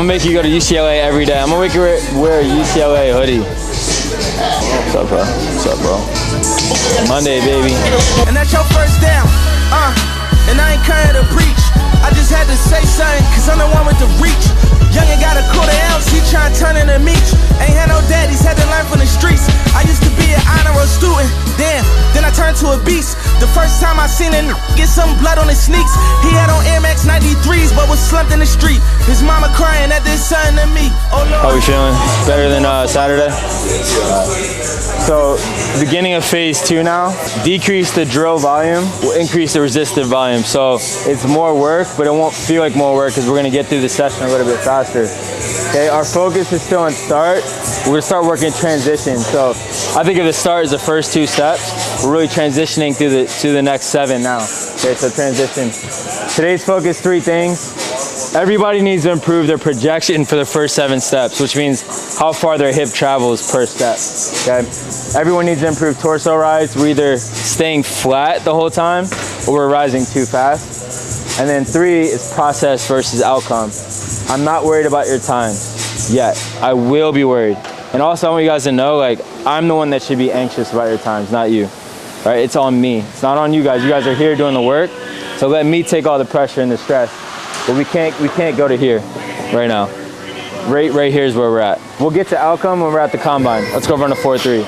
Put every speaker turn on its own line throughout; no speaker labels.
gonna make you go to UCLA every day. I'm gonna make you wear a UCLA hoodie. What's up, bro? What's up, bro? Monday, baby.
And that's your first down. And I ain't coming to preach. I just had to say something, cause I'm the one with the reach. Youngin' got a quarter ounce, he tryna turn into meat. Ain't had no daddies, had to learn from the streets. I used to be an honor roll student, damn, then I turned to a beast. The first time I seen him get some blood on his sneaks. He had on Air Max 93s, but was slumped in the street. His mama crying that this son to me. Oh Lord.
How we feeling? Better than Saturday? So, beginning of phase 2 now. Decrease the drill volume, will increase the resistive volume. So, it's more work, but it won't feel like more work because we're gonna get through the session a little bit faster. Okay, our focus is still on start. We're gonna start working transition. So, I think of the start as the first 2 steps. We're really transitioning to the next 7 now. Okay, so transition. Today's focus, 3 things. Everybody needs to improve their projection for the first 7 steps, which means how far their hip travels per step, okay? Everyone needs to improve torso rise. We're either staying flat the whole time or we're rising too fast. And then 3 is process versus outcome. I'm not worried about your time yet. I will be worried. And also I want you guys to know, like, I'm the one that should be anxious about your times, not you, right? It's on me. It's not on you guys. You guys are here doing the work. So let me take all the pressure and the stress. But we can't go to here right now. Right here is where we're at. We'll get to outcome when we're at the combine. Let's go run a 4-3.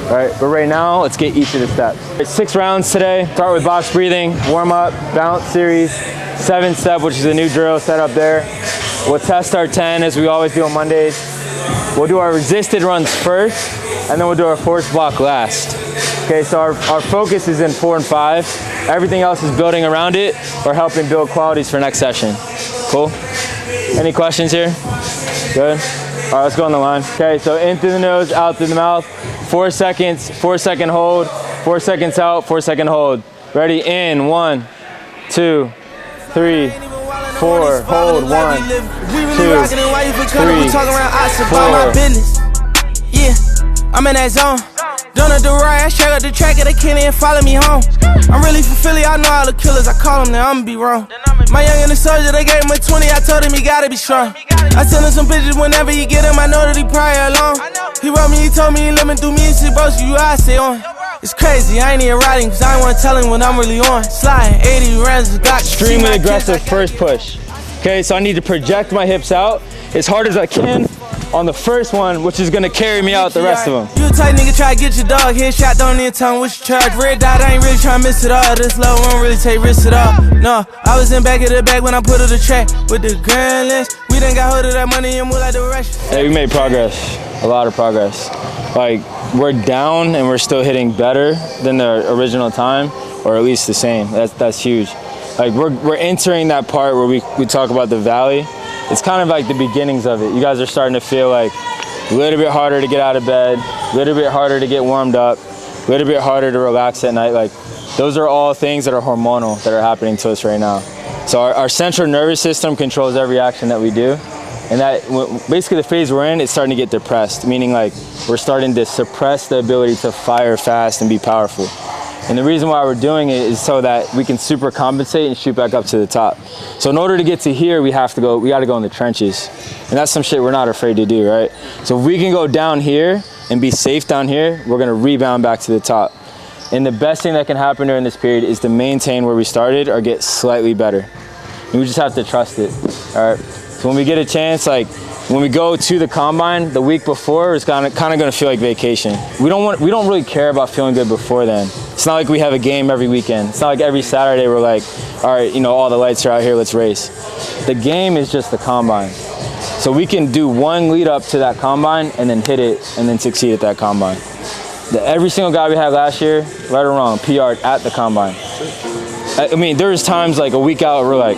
All right, but right now, let's get each of the steps. It's 6 rounds today. Start with box breathing, warm up, bounce series, 7-step, which is a new drill set up there. We'll test our 10 as we always do on Mondays. We'll do our resisted runs first, and then we'll do our force block last. Okay, so our focus is in 4 and 5. Everything else is building around it or helping build qualities for next session. Cool? Any questions here? Good? All right, let's go on the line. Okay, so in through the nose, out through the mouth. 4 seconds, 4-second hold. 4 seconds out, 4-second hold. Ready? In, 1, 2, 3, 4. Hold, 1, 2, 3, 4.
Yeah, I'm in that zone. Don't know the right, I straight up the track of the Kenny and follow me home. I'm really for Philly, I know all the killers, I call them, now I'ma be wrong. My young and the soldier, they gave him a 20, I told him he gotta be strong. I send him some pictures whenever he get him, I know that he probably alone. He wrote me, he told me he living through me, and shit, both you, I stay on. It's crazy, I ain't even writing, cause I ain't wanna tell him when I'm really on. Sliding, 80 rounds, got
extremely aggressive first push. Okay, so I need to project my hips out as hard as I can on the first one, which is gonna carry me out the rest of them.
You a tight nigga, try to get your dog headshot, don't even tell him what you charge. Red dot, I ain't really trying to miss it all. This low won't really take risks at all. No, I was in back of the bag when I put her the track with the grand lens. We done got hold of that money and move like the rush.
Hey, we made progress, a lot of progress. Like, we're down and we're still hitting better than the original time, or at least the same. That's huge. Like, we're entering that part where we talk about the valley. It's kind of like the beginnings of it. You guys are starting to feel like a little bit harder to get out of bed, a little bit harder to get warmed up, a little bit harder to relax at night. Like, those are all things that are hormonal that are happening to us right now. So our central nervous system controls every action that we do. And that, basically the phase we're in, it's starting to get depressed, meaning like we're starting to suppress the ability to fire fast and be powerful. And the reason why we're doing it is so that we can super compensate and shoot back up to the top. So in order to get to here, we gotta go in the trenches. And that's some shit we're not afraid to do, right? So if we can go down here and be safe down here, we're gonna rebound back to the top. And the best thing that can happen during this period is to maintain where we started or get slightly better. And we just have to trust it, all right? So when we get a chance, like when we go to the combine the week before, it's kind of gonna feel like vacation. We don't really care about feeling good before then. It's not like we have a game every weekend. It's not like every Saturday we're like, all right, you know, all the lights are out here, let's race. The game is just the combine. So we can do one lead up to that combine and then hit it and then succeed at that combine. Every single guy we had last year, right or wrong, PR'd at the combine. I mean, there was times like a week out we're like,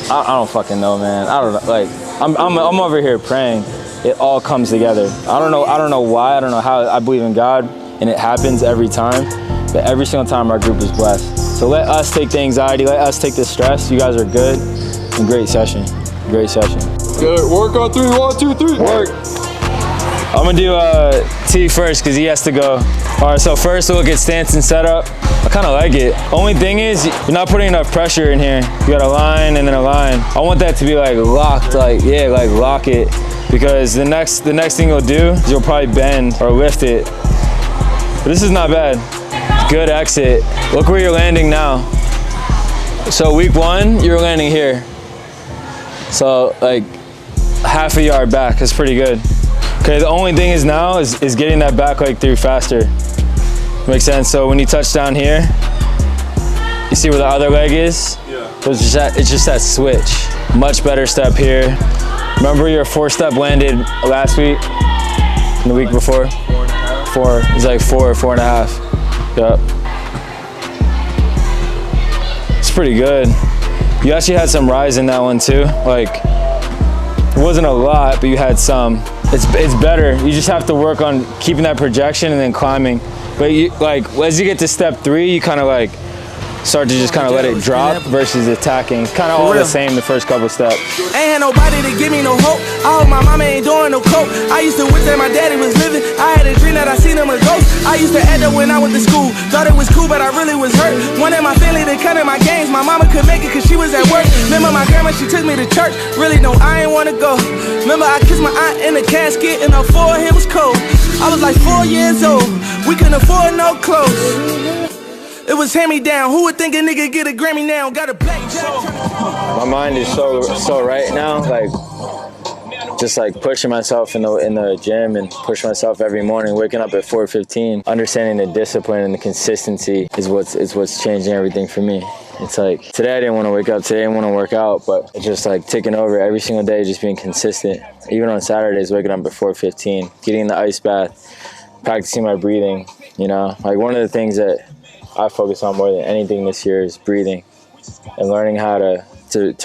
I don't fucking know, man. I don't know, like, I'm over here praying it all comes together. I don't know why, I don't know how. I believe in God and it happens every time, but every single time our group is blessed. So let us take the anxiety, let us take the stress. You guys are good and great session. Great session.
Good, work on 3, 1, 2, 3.
Work. I'm gonna do T first because he has to go. All right, so first we'll get stance and setup. I kind of like it. Only thing is, you're not putting enough pressure in here. You got a line and then a line. I want that to be like locked, like, yeah, like lock it. Because the next thing you'll do is you'll probably bend or lift it. But this is not bad. Good exit. Look where you're landing now. So week 1, you're landing here. So like half a yard back is pretty good. Okay, the only thing is now is getting that back leg through faster. Makes sense. So when you touch down here, you see where the other leg is? Yeah. So it's just that switch. Much better step here. Remember your 4-step landed last week? And the week before? 4.5. 4. It's like 4.5. Yep. It's pretty good. You actually had some rise in that one too. Like, it wasn't a lot, but you had some. It's better. You just have to work on keeping that projection and then climbing. But you, like, as you get to step 3, you kind of like start to just kind of let it drop versus attacking. Kind of all the same the first couple steps.
Ain't had nobody to give me no hope. I hope my mama ain't doing no coke. I used to wish that my daddy was living. I had a dream that I seen him a ghost. I used to act up when I went to school. Thought it was cool, but I really was hurt. Wanted my family to come to my games. My mama could make it cause she was at work. Remember my grandma, she took me to church. Really, no, I ain't wanna go. Remember I kissed my aunt in the casket and her forehead was cold. I was like 4 years old. We couldn't afford no clothes. It was hand-me-down. Who would think a nigga get a Grammy now? Got a black jack.
My mind is so right now, like just like pushing myself in the gym and pushing myself every morning, waking up at 4:15, understanding the discipline and the consistency is what's changing everything for me. It's like today I didn't want to wake up, today I didn't want to work out, but it's just like taking over every single day, just being consistent. Even on Saturdays, waking up at 4:15, getting in the ice bath, practicing my breathing. You know, like one of the things that I focus on more than anything this year is breathing and learning how to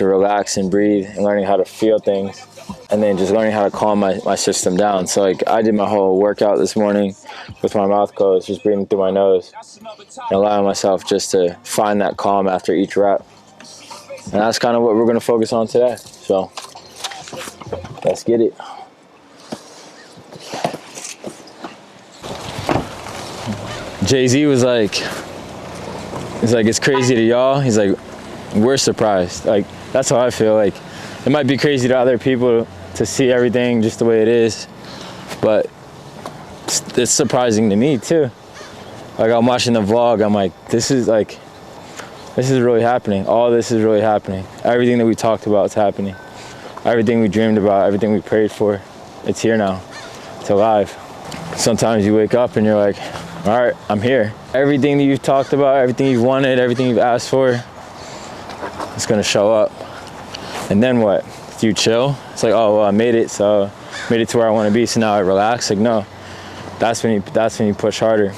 relax and breathe and learning how to feel things and then just learning how to calm my system down. So like I did my whole workout this morning with my mouth closed, just breathing through my nose and allowing myself just to find that calm after each rep. And that's kind of what we're going to focus on today. So let's get it. Jay-Z was like, he's like, it's crazy to y'all. He's like, we're surprised. Like, that's how I feel. Like, it might be crazy to other people to see everything just the way it is, but it's surprising to me too. Like, I'm watching the vlog, I'm like, this is really happening. All this is really happening. Everything that we talked about is happening. Everything we dreamed about, everything we prayed for, it's here now. It's alive. Sometimes you wake up and you're like, all right, I'm here. Everything that you've talked about, everything you've wanted, everything you've asked for, it's gonna show up. And then what? Do you chill? It's like, oh, well, I made it, so I made it to where I wanna be, so now I relax. Like, no, that's when you push harder.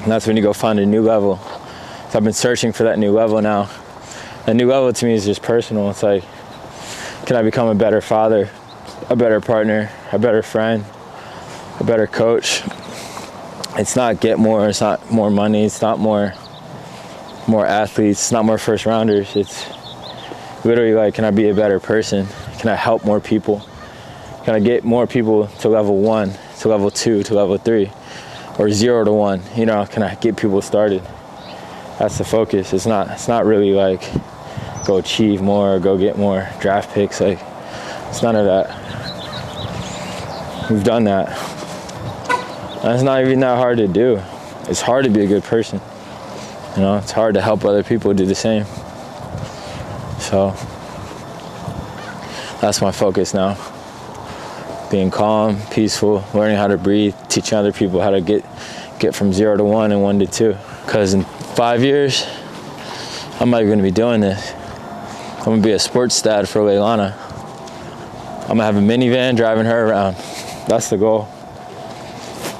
And that's when you go find a new level. So I've been searching for that new level now. A new level to me is just personal. It's like, can I become a better father, a better partner, a better friend, a better coach? It's not get more, it's not more money, it's not more athletes, it's not more first rounders. It's literally like, can I be a better person? Can I help more people? Can I get more people to level 1, to level 2, to level 3, or 0 to 1? You know, can I get people started? That's the focus. It's not really like go achieve more or go get more draft picks. Like, it's none of that. We've done that. That's not even that hard to do. It's hard to be a good person. You know, it's hard to help other people do the same. So that's my focus now. Being calm, peaceful, learning how to breathe, teaching other people how to get from 0 to 1 and 1 to 2. Because in 5 years, I'm not even gonna be doing this. I'm gonna be a sports dad for Leilana. I'm gonna have a minivan driving her around. That's the goal.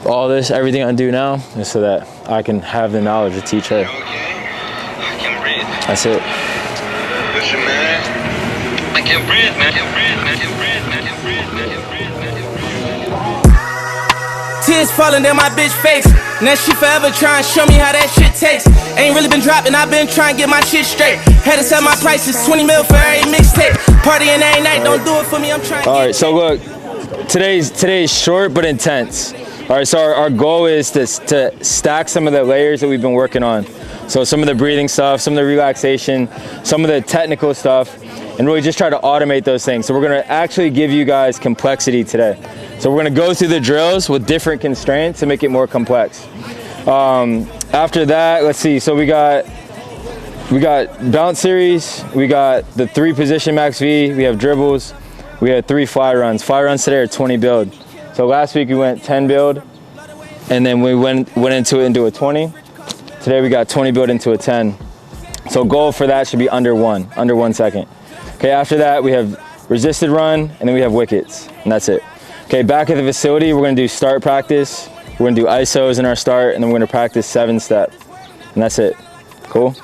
All this, everything I do now is so that I can have the knowledge to teach her.
I can breathe.
That's it.
Listen, man. I can breathe, man. I can breathe, man. I can breathe, man. I can breathe, man. I can breathe, man. I can breathe.
Tears falling down my bitch face. Now she forever trying to show me how that shit tastes. Ain't really been dropping, I've been trying to get my shit straight. Had to sell my prices, 20 mil for every mixtape. Partying every night, don't do it for me, I'm trying to
All right, so look, today's short but intense. All right, so our goal is to stack some of the layers that we've been working on. So some of the breathing stuff, some of the relaxation, some of the technical stuff, and really just try to automate those things. So we're gonna actually give you guys complexity today. So we're gonna go through the drills with different constraints to make it more complex. After that, let's see, so we got bounce series, we got the 3 position max V, we have dribbles, we had 3 fly runs. Fly runs today are 20 build. So last week we went 10 build, and then we went into a 20. Today we got 20 build into a 10. So goal for that should be under 1 second. Okay, after that we have resisted run, and then we have wickets, and that's it. Okay, back at the facility, we're gonna do start practice. We're gonna do ISOs in our start, and then we're gonna practice 7-step, and that's it. Cool?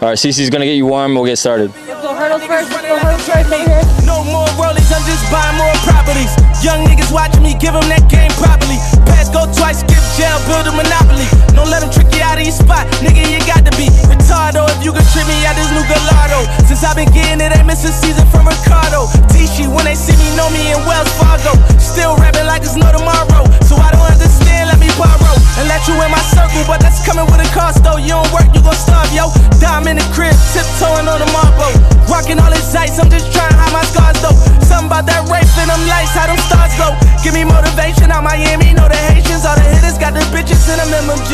All right, Cece's gonna get you warm, we'll get started.
Let's go hurdles first, over here.
No more rollies, I'm just buying more properties. Young niggas watching me, give them that game properly. Pass, go twice, skip jail, build a monopoly. Don't let them trick you out of your spot, nigga, you got to be retardo if you can trip me out this new Gallardo. Since I've been getting it, they miss a season from Ricardo. T-She, when they see me, know me in Wells Fargo. Still rapping like it's no tomorrow, so I don't understand, let me borrow. And let you in my circle, but that's coming with a cost though. You don't work, you gon' starve, yo. Dime in the crib, tiptoeing on the marble. Rocking all this ice, I'm just trying to hide my scars though. Something about that rape in them lights, how them stars go. Give me motivation out Miami, know the Haitians, all the hitters got the bitches in them MMG.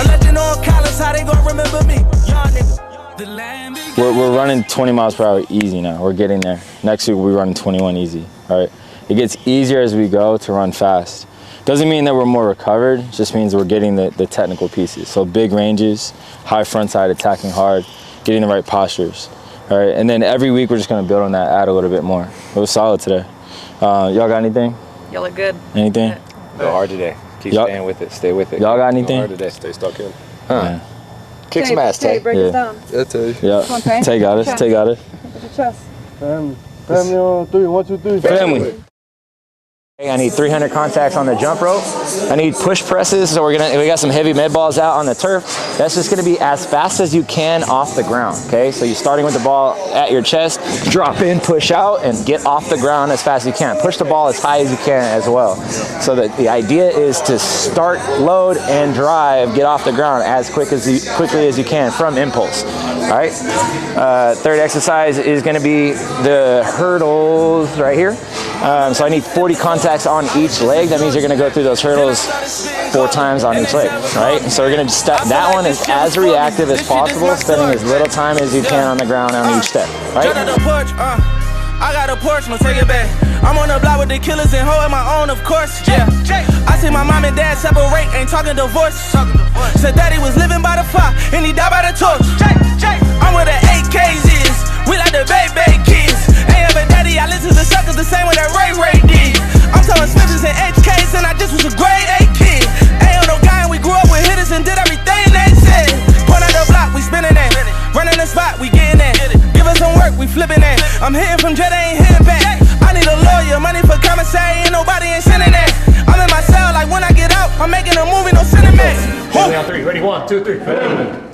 A legend on Collins, how they gon' remember me? Y'all nigga.
We're running 20 miles per hour easy now. We're getting there. Next week we're running 21 easy. All right. It gets easier as we go to run fast. Doesn't mean that we're more recovered. It just means we're getting the technical pieces. So big ranges, high front side, attacking hard, getting the right postures. All right. And then every week we're just gonna build on that, add a little bit more. It was solid today. Y'all got anything?
Y'all look good.
Anything?
Go hard today. Keep staying with it. Stay with it.
Y'all got anything?
Go hard today. Stay stuck in.
Yeah.
Kick some ass, Tay.
Break this down.
Yeah, Tay.
Yeah.
Come on, Tay.
Tay got it. Tay got it.
Look at your chest.
Family on 3, 1, 2, 3.
Family.
I need 300 contacts on the jump rope. I need push presses, so we got some heavy med balls out on the turf. That's just gonna be as fast as you can off the ground, okay? So you're starting with the ball at your chest, drop in, push out, and get off the ground as fast as you can. Push the ball as high as you can as well. So that the idea is to start, load, and drive, get off the ground as quickly as you can from impulse, all right? Third exercise is gonna be the hurdles right here. So I need 40 contacts on each leg. That means you're gonna go through those hurdles 4 times on each leg, right? So we're gonna start, that one is as reactive as possible, spending as little time as you can on the ground on each step, right?
I got a Porsche, no take it back. I'm on the block with the killers and holding my own, of course, yeah. I see my mom and dad separate, ain't talking divorce. Said daddy was living by the fire, and he died by the torch. I'm where the AKs is, we like the baby kids. Ain't ever daddy, I listen to suckers the same way that Ray did. I'm talking Smithers and HKs, and I just was a grade A kid. Ain't on no guy, and we grew up with hitters and did everything they said. Point out the block, we spinning that. Running the spot, we getting that. Give us some work, we flipping that. I'm hitting from jet, I ain't hitting back. I need a lawyer, money for commissary, ain't nobody ain't sending that. I'm in my cell, like when I get out, I'm making a movie, no cinematic.
On 3, ready, 1, 2, 3.